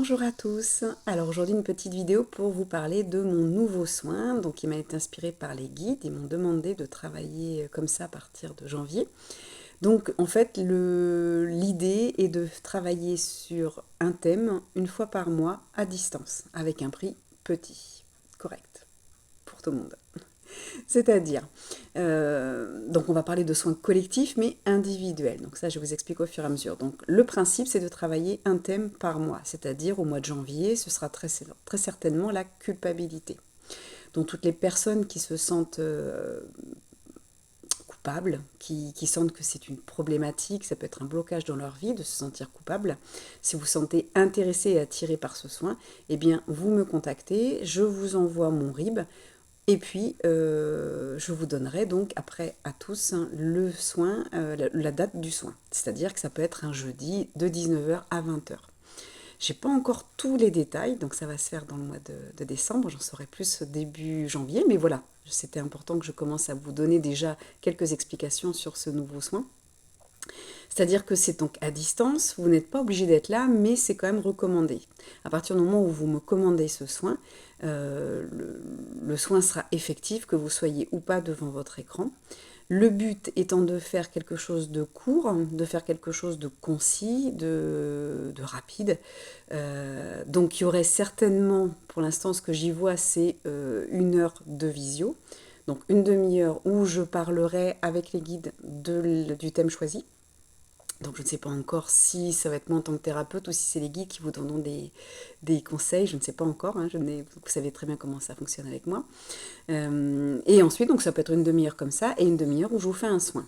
Bonjour à tous. Alors aujourd'hui une petite vidéo pour vous parler de mon nouveau soin. Donc il m'a été inspiré par les guides, ils m'ont demandé de travailler comme ça à partir de janvier. Donc en fait l'idée est de travailler sur un thème une fois par mois à distance avec un prix petit, correct pour tout le monde. C'est-à-dire, donc on va parler de soins collectifs mais individuels. Donc ça, je vous explique au fur et à mesure. Donc le principe, c'est de travailler un thème par mois. C'est-à-dire au mois de janvier, ce sera très certainement la culpabilité. Donc toutes les personnes qui se sentent coupables, qui sentent que c'est une problématique, ça peut être un blocage dans leur vie de se sentir coupable. Si vous vous sentez intéressé et attiré par ce soin, eh bien vous me contactez, je vous envoie mon RIB. Et puis, je vous donnerai donc après à tous le soin, la date du soin. C'est-à-dire que ça peut être un jeudi de 19h à 20h. Je n'ai pas encore tous les détails, donc ça va se faire dans le mois de décembre. J'en saurai plus début janvier, mais voilà, c'était important que je commence à vous donner déjà quelques explications sur ce nouveau soin. C'est-à-dire que c'est donc à distance, vous n'êtes pas obligé d'être là, mais c'est quand même recommandé. À partir du moment où vous me commandez ce soin, le soin sera effectif, que vous soyez ou pas devant votre écran. Le but étant de faire quelque chose de court, de faire quelque chose de concis, de rapide. Donc il y aurait certainement, pour l'instant ce que j'y vois, c'est 1 heure de visio. Donc une demi-heure où je parlerai avec les guides du thème choisi. Donc je ne sais pas encore si ça va être moi en tant que thérapeute ou si c'est les guides qui vous donneront des conseils, je ne sais pas encore, hein, vous savez très bien comment ça fonctionne avec moi. Et ensuite, donc ça peut être une demi-heure comme ça et une demi-heure où je vous fais un soin.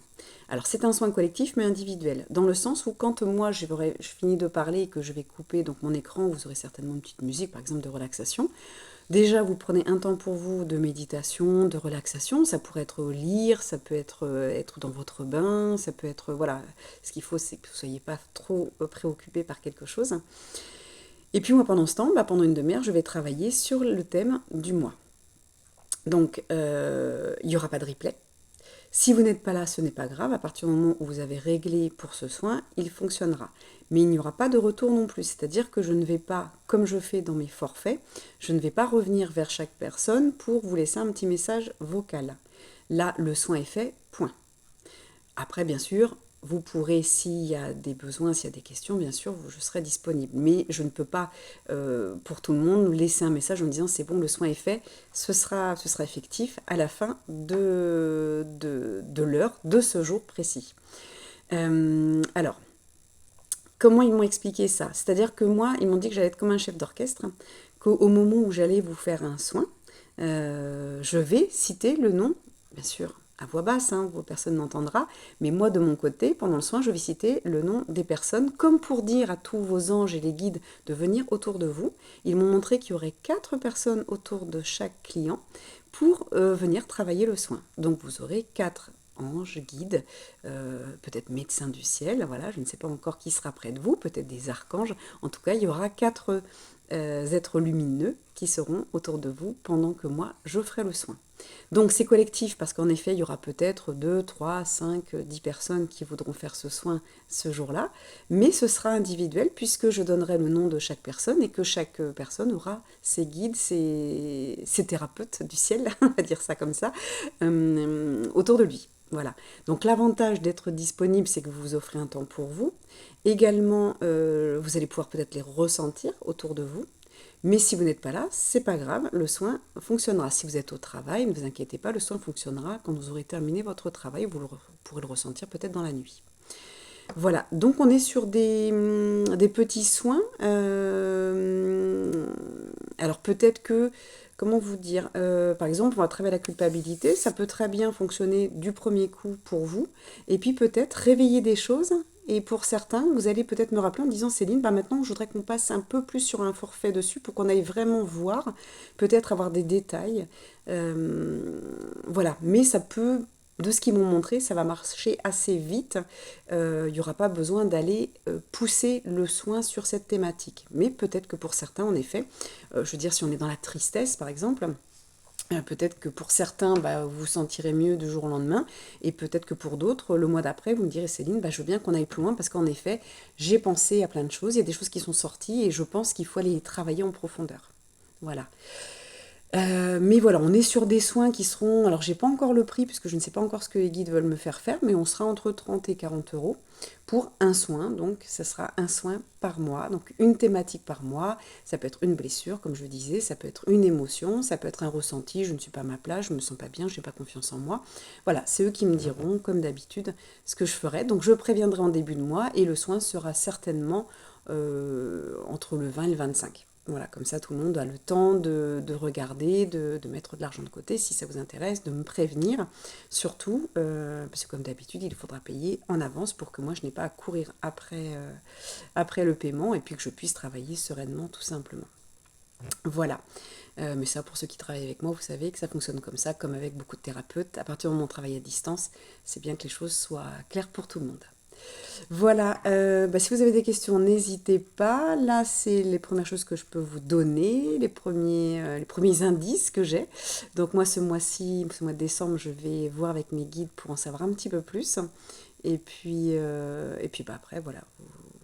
Alors c'est un soin collectif mais individuel, dans le sens où quand moi je finis de parler et que je vais couper donc mon écran, vous aurez certainement une petite musique par exemple de relaxation. Déjà, vous prenez un temps pour vous de méditation, de relaxation. Ça pourrait être lire, ça peut être dans votre bain, ça peut être... Voilà, ce qu'il faut, c'est que vous ne soyez pas trop préoccupé par quelque chose. Et puis moi, pendant ce temps, pendant une demi-heure, je vais travailler sur le thème du mois. Donc, il n'y aura pas de replay. Si vous n'êtes pas là, ce n'est pas grave. À partir du moment où vous avez réglé pour ce soin, il fonctionnera. Mais il n'y aura pas de retour non plus. C'est-à-dire que je ne vais pas, comme je fais dans mes forfaits, je ne vais pas revenir vers chaque personne pour vous laisser un petit message vocal. Là, le soin est fait, point. Après, bien sûr, vous pourrez, s'il y a des besoins, s'il y a des questions, bien sûr, je serai disponible. Mais je ne peux pas, pour tout le monde, laisser un message en me disant c'est bon, le soin est fait, ce sera effectif à la fin de l'heure, de ce jour précis. Alors, comment ils m'ont expliqué ça? C'est-à-dire que moi, ils m'ont dit que j'allais être comme un chef d'orchestre, qu'au moment où j'allais vous faire un soin, je vais citer le nom, bien sûr, à voix basse, vos personnes n'entendra, mais moi de mon côté, pendant le soin, je vais citer le nom des personnes, comme pour dire à tous vos anges et les guides de venir autour de vous. Ils m'ont montré qu'il y aurait 4 personnes autour de chaque client pour venir travailler le soin. Donc vous aurez 4 anges, guides, peut-être médecins du ciel, voilà, je ne sais pas encore qui sera près de vous, peut-être des archanges. En tout cas, il y aura 4 êtres lumineux qui seront autour de vous pendant que moi, je ferai le soin. Donc c'est collectif parce qu'en effet, il y aura peut-être 2, 3, 5, 10 personnes qui voudront faire ce soin ce jour-là, mais ce sera individuel puisque je donnerai le nom de chaque personne et que chaque personne aura ses guides, ses thérapeutes du ciel, on va dire ça comme ça, autour de lui. Voilà. Donc l'avantage d'être disponible, c'est que vous vous offrez un temps pour vous. Également, vous allez pouvoir peut-être les ressentir autour de vous. Mais si vous n'êtes pas là, c'est pas grave, le soin fonctionnera. Si vous êtes au travail, ne vous inquiétez pas, le soin fonctionnera quand vous aurez terminé votre travail. Vous pourrez le ressentir peut-être dans la nuit. Voilà, donc on est sur des petits soins. Alors peut-être que, comment vous dire, par exemple, on va travailler la culpabilité, ça peut très bien fonctionner du premier coup pour vous, et puis peut-être réveiller des choses, et pour certains, vous allez peut-être me rappeler en disant Céline, maintenant je voudrais qu'on passe un peu plus sur un forfait dessus pour qu'on aille vraiment voir, peut-être avoir des détails. Voilà, mais ça peut de ce qu'ils m'ont montré, ça va marcher assez vite. Il n'y aura pas besoin d'aller pousser le soin sur cette thématique. Mais peut-être que pour certains, en effet, je veux dire, si on est dans la tristesse, par exemple, Peut-être que pour certains, bah, vous vous sentirez mieux du jour au lendemain, et peut-être que pour d'autres, le mois d'après, vous me direz, Céline, bah, je veux bien qu'on aille plus loin, parce qu'en effet, j'ai pensé à plein de choses, il y a des choses qui sont sorties, et je pense qu'il faut aller les travailler en profondeur. Voilà. Mais voilà, on est sur des soins qui seront... Alors, j'ai pas encore le prix, puisque je ne sais pas encore ce que les guides veulent me faire faire, mais on sera entre 30 et 40 euros pour un soin. Donc, ça sera un soin par mois, donc une thématique par mois. Ça peut être une blessure, comme je disais, ça peut être une émotion, ça peut être un ressenti, je ne suis pas à ma place, je me sens pas bien, je n'ai pas confiance en moi. Voilà, c'est eux qui me diront, comme d'habitude, ce que je ferai. Donc, je préviendrai en début de mois, et le soin sera certainement entre le 20 et le 25. Voilà, comme ça tout le monde a le temps de regarder, de mettre de l'argent de côté si ça vous intéresse, de me prévenir. Surtout, parce que comme d'habitude, il faudra payer en avance pour que moi je n'ai pas à courir après le paiement et puis que je puisse travailler sereinement tout simplement. Voilà. Mais ça, pour ceux qui travaillent avec moi, vous savez que ça fonctionne comme ça, comme avec beaucoup de thérapeutes. À partir du moment où on travaille à distance, c'est bien que les choses soient claires pour tout le monde. Voilà, bah, si vous avez des questions, n'hésitez pas. Là, c'est les premières choses que je peux vous donner, les premiers indices que j'ai. Donc moi, ce mois-ci, ce mois de décembre, je vais voir avec mes guides pour en savoir un petit peu plus. Et puis bah, après, voilà,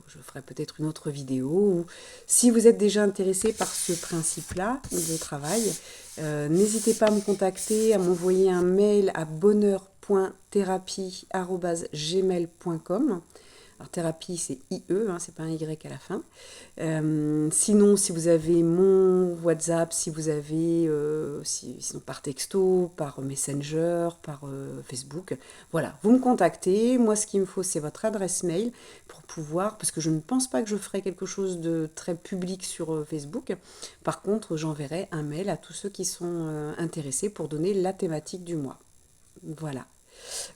je ferai peut-être une autre vidéo. Ou si vous êtes déjà intéressé par ce principe-là de travail, n'hésitez pas à me contacter, à m'envoyer un mail à bonheur.thérapie@gmail.com. Alors thérapie, c'est IE, hein, c'est pas un Y à la fin. Sinon, si vous avez mon WhatsApp, si vous avez, sinon par texto, par Messenger, par Facebook, voilà, vous me contactez. Moi, ce qu'il me faut, c'est votre adresse mail pour pouvoir, parce que je ne pense pas que je ferai quelque chose de très public sur Facebook. Par contre, j'enverrai un mail à tous ceux qui sont intéressés pour donner la thématique du mois. Voilà.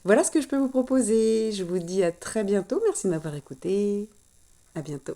Voilà ce que je peux vous proposer. Je vous dis à très bientôt. Merci de m'avoir écouté. À bientôt.